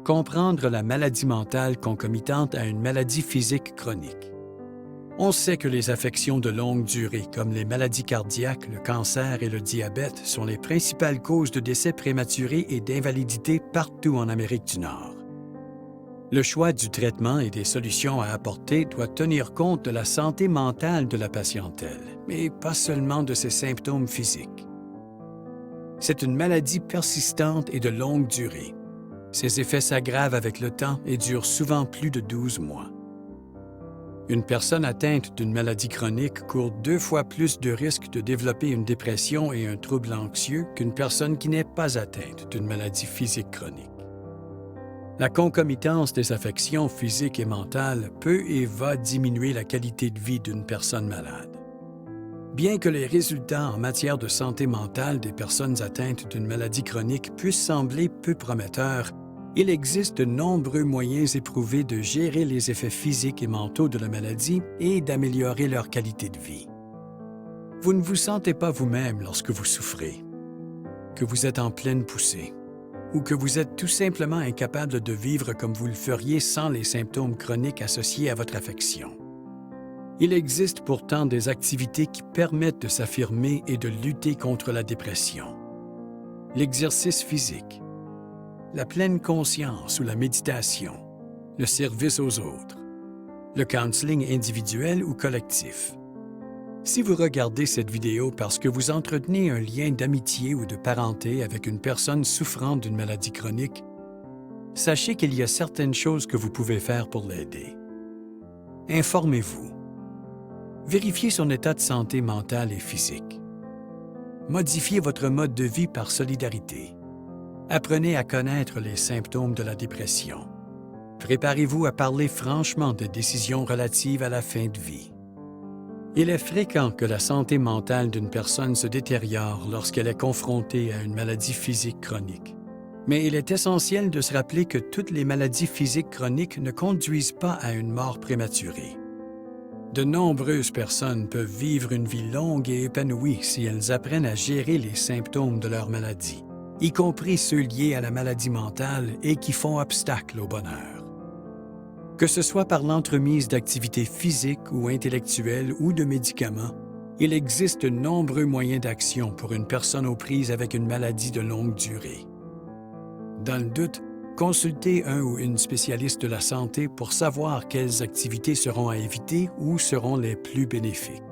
Comprendre la maladie mentale concomitante à une maladie physique chronique. On sait que les affections de longue durée, comme les maladies cardiaques, le cancer et le diabète, sont les principales causes de décès prématurés et d'invalidité partout en Amérique du Nord. Le choix du traitement et des solutions à apporter doit tenir compte de la santé mentale de la patientèle, mais pas seulement de ses symptômes physiques. C'est une maladie persistante et de longue durée. Ses effets s'aggravent avec le temps et durent souvent plus de 12 mois. Une personne atteinte d'une maladie chronique court 2 fois plus de risques de développer une dépression et un trouble anxieux qu'une personne qui n'est pas atteinte d'une maladie physique chronique. La concomitance des affections physiques et mentales peut et va diminuer la qualité de vie d'une personne malade. Bien que les résultats en matière de santé mentale des personnes atteintes d'une maladie chronique puissent sembler peu prometteurs, il existe de nombreux moyens éprouvés de gérer les effets physiques et mentaux de la maladie et d'améliorer leur qualité de vie. Vous ne vous sentez pas vous-même lorsque vous souffrez, que vous êtes en pleine poussée, ou que vous êtes tout simplement incapable de vivre comme vous le feriez sans les symptômes chroniques associés à votre affection. Il existe pourtant des activités qui permettent de s'affirmer et de lutter contre la dépression. L'exercice physique, la pleine conscience ou la méditation, le service aux autres, le counseling individuel ou collectif. Si vous regardez cette vidéo parce que vous entretenez un lien d'amitié ou de parenté avec une personne souffrant d'une maladie chronique, sachez qu'il y a certaines choses que vous pouvez faire pour l'aider. Informez-vous. Vérifiez son état de santé mentale et physique. Modifiez votre mode de vie par solidarité. Apprenez à connaître les symptômes de la dépression. Préparez-vous à parler franchement de décisions relatives à la fin de vie. Il est fréquent que la santé mentale d'une personne se détériore lorsqu'elle est confrontée à une maladie physique chronique. Mais il est essentiel de se rappeler que toutes les maladies physiques chroniques ne conduisent pas à une mort prématurée. De nombreuses personnes peuvent vivre une vie longue et épanouie si elles apprennent à gérer les symptômes de leur maladie, y compris ceux liés à la maladie mentale et qui font obstacle au bonheur. Que ce soit par l'entremise d'activités physiques ou intellectuelles ou de médicaments, il existe de nombreux moyens d'action pour une personne aux prises avec une maladie de longue durée. Dans le doute, consultez un ou une spécialiste de la santé pour savoir quelles activités seront à éviter ou seront les plus bénéfiques.